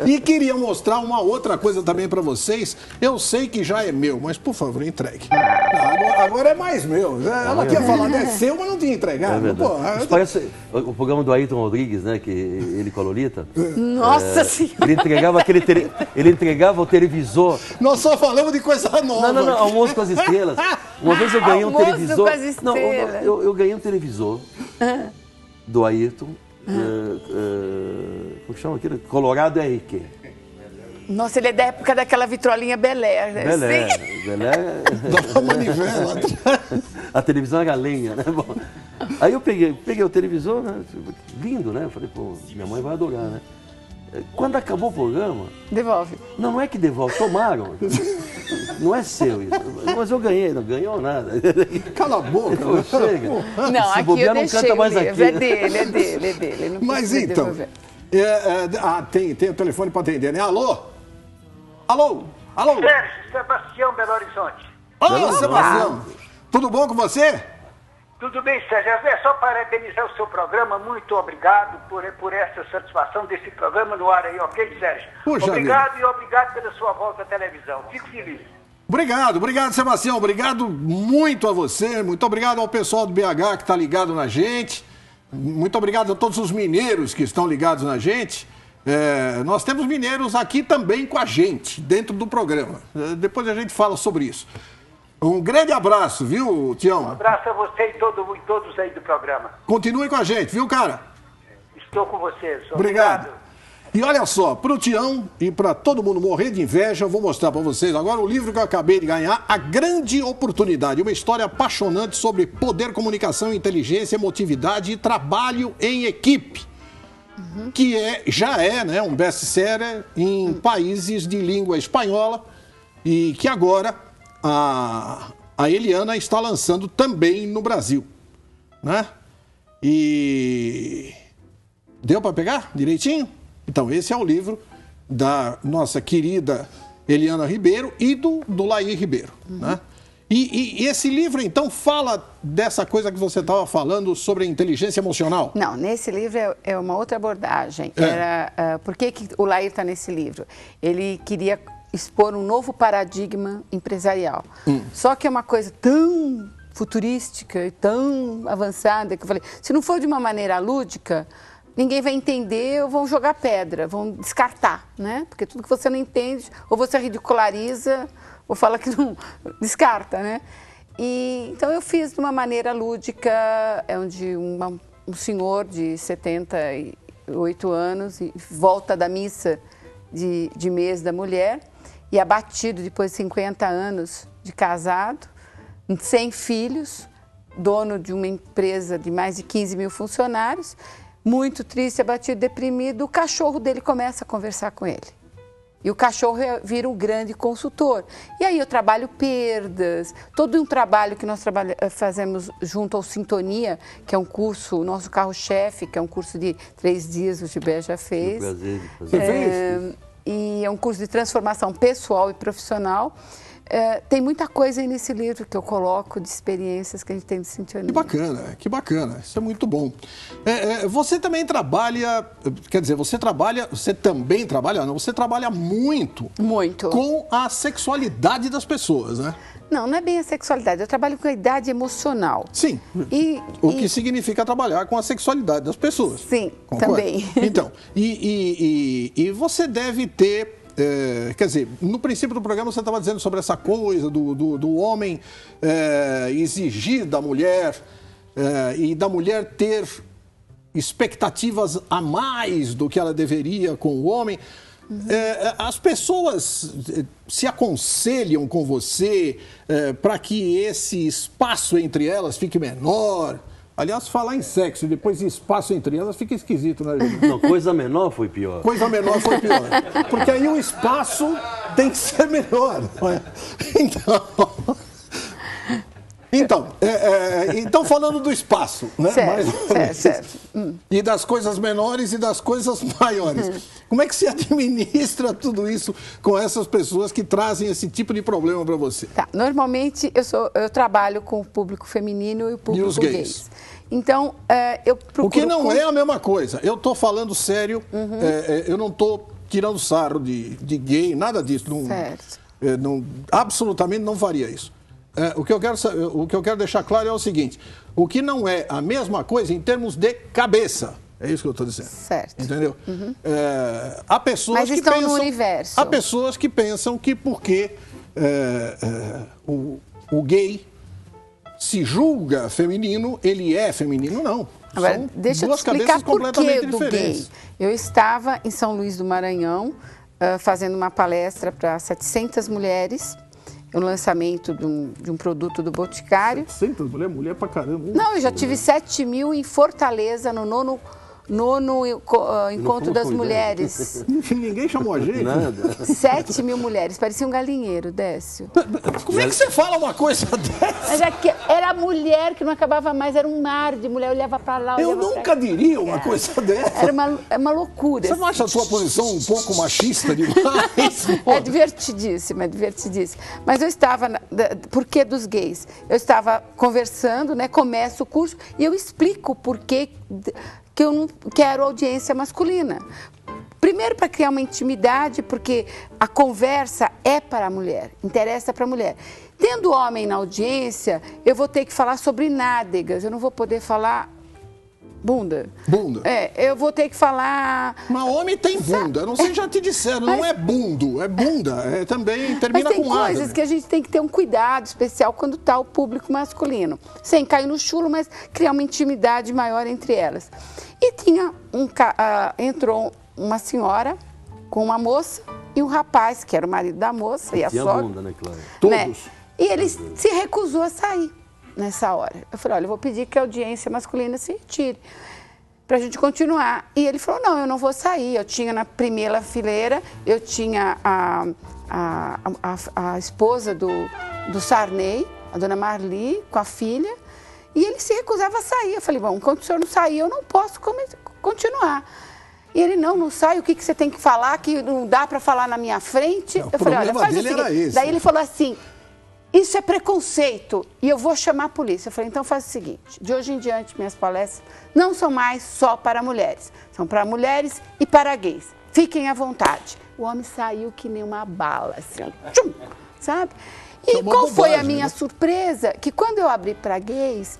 E queria mostrar uma outra coisa também para vocês. Eu sei que já é meu, mas por favor, entregue. Agora é mais meu. Ela quer falar, é seu, mas não tinha entregado. Isso parece o programa do Ayrton Rodrigues, né? Que ele com a Lolita. Nossa Senhora! Ele entregava o televisor. Nós só falamos de coisa nova. Não, Almoço com as Estrelas. Uma vez eu ganhei um televisor. Com as estrelas. Não, eu ganhei um televisor do Ayrton. Como chama aquilo? Colorado RQ. Nossa, ele é da época daquela vitrolinha Belé. Belé. Da manivela. A televisão era lenha, né? Bom, aí eu peguei o televisor, né? Lindo, né? Eu falei, pô, minha mãe vai adorar, né? Quando acabou o programa... Devolve. Não é que devolve, tomaram. Não é seu isso. Mas eu ganhei, não ganhou nada. Cala a boca. Pô, chega. Não, se aqui bobear, eu não deixei canta o mais livro. aqui. É dele. Não Mas precisa então... devolver. tem o telefone para atender, né? Alô? Alô? Sérgio Sebastião, Belo Horizonte. Ô, Sebastião. Tudo bom com você? Tudo bem, Sérgio. É só parabenizar o seu programa. Muito obrigado por essa satisfação desse programa no ar aí, ok, Sérgio? Puxa obrigado vida. E obrigado pela sua volta à televisão. Fico feliz. Obrigado, Sebastião. Obrigado muito a você. Muito obrigado ao pessoal do BH que está ligado na gente. Muito obrigado a todos os mineiros que estão ligados na gente. Nós temos mineiros aqui também com a gente, dentro do programa. Depois a gente fala sobre isso. Um grande abraço, viu, Tião? Um abraço a você e todos aí do programa. Continue com a gente, viu, cara? Estou com vocês. Obrigado. E olha só, para o Tião e para todo mundo morrer de inveja, eu vou mostrar para vocês agora o livro que eu acabei de ganhar, A Grande Oportunidade, uma história apaixonante sobre poder, comunicação, inteligência, emotividade e trabalho em equipe, que já é, né, um best-seller em países de língua espanhola e que agora a Eliana está lançando também no Brasil, né? E deu para pegar direitinho? Então, esse é o livro da nossa querida Eliana Ribeiro e do Laí Ribeiro, né? E esse livro, então, fala dessa coisa que você estava falando sobre a inteligência emocional? Não, nesse livro é uma outra abordagem. Por que o Laí está nesse livro? Ele queria expor um novo paradigma empresarial. Só que é uma coisa tão futurística e tão avançada que eu falei, se não for de uma maneira lúdica, ninguém vai entender ou vão jogar pedra, vão descartar, né? Porque tudo que você não entende, ou você ridiculariza, ou fala que não descarta, né? Então eu fiz de uma maneira lúdica, onde um senhor de 78 anos volta da missa de mês da mulher e abatido depois de 50 anos de casado, sem filhos, dono de uma empresa de mais de 15 mil funcionários, muito triste, abatido, deprimido, o cachorro dele começa a conversar com ele. E o cachorro vira um grande consultor. E aí eu trabalho perdas, todo um trabalho que nós fazemos junto ao Sintonia, que é um curso, o nosso carro-chefe, que é um curso de 3 dias, o Gilberto já fez. Prazer. Você fez? E é um curso de transformação pessoal e profissional. Tem muita coisa aí nesse livro que eu coloco de experiências que a gente tem de Sintonia. Que bacana, isso é muito bom. Você também trabalha, quer dizer, você também trabalha, não, você trabalha muito com a sexualidade das pessoas, né? Não é bem a sexualidade, eu trabalho com a idade emocional. Sim, o que significa trabalhar com a sexualidade das pessoas. Sim, concordo? Também. Então, e você deve ter... quer dizer, no princípio do programa você estava dizendo sobre essa coisa do homem exigir da mulher e da mulher ter expectativas a mais do que ela deveria com o homem. As pessoas se aconselham com você para que esse espaço entre elas fique menor. Aliás, falar em sexo e depois espaço entre elas fica esquisito, né, gente? Não, coisa menor foi pior. Coisa menor foi pior. Porque aí o espaço tem que ser menor. Então falando do espaço, né? Certo. E das coisas menores e das coisas maiores. Como é que se administra tudo isso com essas pessoas que trazem esse tipo de problema para você? Normalmente eu trabalho com o público feminino e o público e os gays. Então, eu procuro... O que não é a mesma coisa. Eu estou falando sério, eu não estou tirando sarro de gay, nada disso. Certo. Absolutamente não faria isso. O que eu quero deixar claro é o seguinte: o que não é a mesma coisa em termos de cabeça. É isso que eu estou dizendo. Certo. Entendeu? Há pessoas Mas que estão pensam, no universo. Há pessoas que pensam que porque o gay se julga feminino, ele é feminino. Não. Agora, São deixa eu duas te explicar cabeças por completamente que do diferentes. gay. Eu estava em São Luís do Maranhão fazendo uma palestra para 700 mulheres, o lançamento de um produto do Boticário. 700 mulher pra caramba. Não, eu já tive 7 mil em Fortaleza, no nono encontro das mulheres. Ninguém chamou a gente. Nada. 7 mil mulheres, parecia um galinheiro, Décio. Como é que você fala uma coisa dessa? Mas era mulher que não acabava mais, era um mar de mulher, olhava para lá, Eu olhava pra nunca cá. diria uma coisa dessa. Era uma loucura. Você não acha a sua posição um pouco machista demais? É divertidíssimo, é divertidíssimo. Mas eu estava, por que dos gays? Eu estava conversando, né? Começo o curso e eu explico por que eu não quero audiência masculina. Primeiro, para criar uma intimidade, porque a conversa é para a mulher, interessa para a mulher. Tendo homem na audiência, eu vou ter que falar sobre nádegas, eu não vou poder falar bunda. Bunda. Eu vou ter que falar... Mas homem tem bunda. Não sei se já te disseram, não é bundo, é bunda. Também termina Mas tem com A. coisas que a gente tem que ter um cuidado especial quando está o público masculino. Sem cair no chulo, mas criar uma intimidade maior entre elas. E tinha entrou uma senhora com uma moça e um rapaz, que era o marido da moça e a Tinha sogra. bunda, né, claro. Todos. E ele se recusou a sair nessa hora. Eu falei, olha, eu vou pedir que a audiência masculina se retire para a gente continuar. E ele falou, não, eu não vou sair. Eu tinha na primeira fileira, eu tinha a esposa do Sarney, a dona Marli, com a filha, e ele se recusava a sair. Eu falei, bom, enquanto o senhor não sair, eu não posso continuar. E ele, não sai, o que você tem que falar, que não dá para falar na minha frente. Não, eu falei, olha, faz o dele era seguinte. esse. Daí ele falou assim, isso é preconceito e eu vou chamar a polícia. Eu falei, então faz o seguinte, de hoje em diante minhas palestras não são mais só para mulheres, são para mulheres e para gays. Fiquem à vontade. O homem saiu que nem uma bala, assim, ó, tchum, sabe? E qual foi a minha surpresa? Que quando eu abri para gays,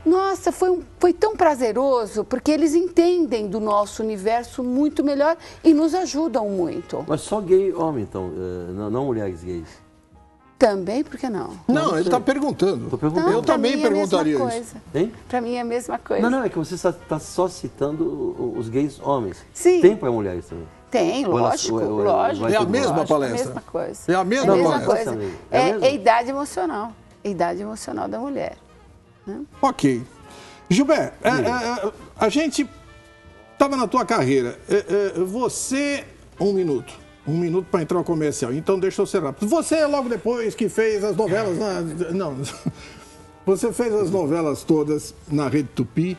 nossa, foi tão prazeroso, porque eles entendem do nosso universo muito melhor e nos ajudam muito. Mas só gay homem, então, não mulheres gays. Também, por que não? Não, ele está perguntando. Tô perguntando. Eu também perguntaria isso. isso. Hein? Para mim é a mesma coisa. Não, é que você está só citando os gays homens. Sim. Tem para mulheres também. Tem, lógico, lógico. É a mesma palestra? É a mesma coisa. É a mesma mesma palestra? coisa. É a mesma? É a idade emocional. A idade emocional da mulher. Ok. Gilberto, a gente estava na tua carreira. Você, um minuto para entrar o comercial. Então deixa eu ser rápido. Você logo depois que fez as novelas não. Você fez as novelas todas na Rede Tupi.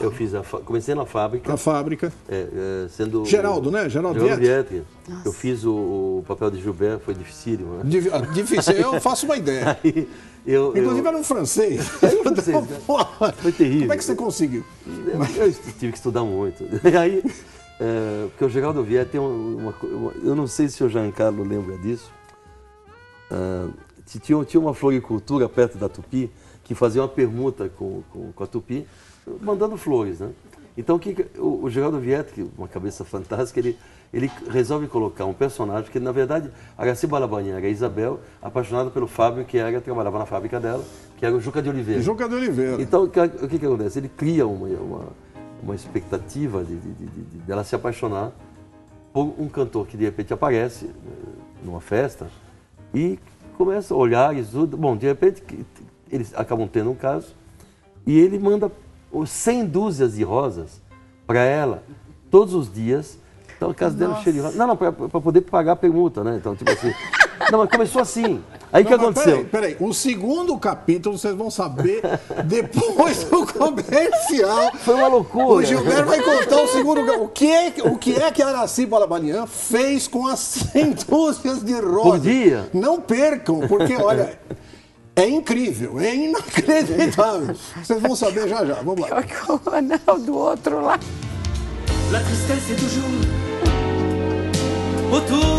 Eu fiz comecei na fábrica. A fábrica. Sendo Geraldo, né? Geraldo Vietti. Eu fiz o papel de Gilberto, foi dificílimo, né? Difícil, eu faço uma ideia. Aí, Inclusive era um francês. francês, né? Foi terrível. Como é que você conseguiu? Eu tive que estudar muito. Aí, porque o Geraldo Vietti tem eu não sei se o Giancarlo lembra disso. Tinha uma floricultura perto da Tupi que fazia uma permuta com a Tupi, mandando flores, né? Então o Geraldo Vietti, uma cabeça fantástica, ele resolve colocar um personagem que, na verdade, a Aracy Balabanian era a Isabel, apaixonada pelo Fábio, que trabalhava na fábrica dela, que era o Juca de Oliveira. Juca de Oliveira. Então, o que acontece? Ele cria uma expectativa dela se apaixonar por um cantor que, de repente, aparece numa festa e começa a olhar e tudo. Bom, de repente, eles acabam tendo um caso e ele manda 100 dúzias de rosas para ela todos os dias. Então a casa dela cheia de rosas. Não, para poder pagar a permuta, né? Então, tipo assim. Não, mas começou assim. Aí o que aconteceu? Peraí. O segundo capítulo vocês vão saber depois do comercial. Foi uma loucura. O Gilberto vai contar o segundo. O que é que a Aracy Balabanian fez com as 100 dúzias de rosas? Por dia? Não percam, porque, olha, é incrível, é inacreditável. Vocês vão saber já. Vamos lá. O anel do outro lá. La tristesse est toujours o tuo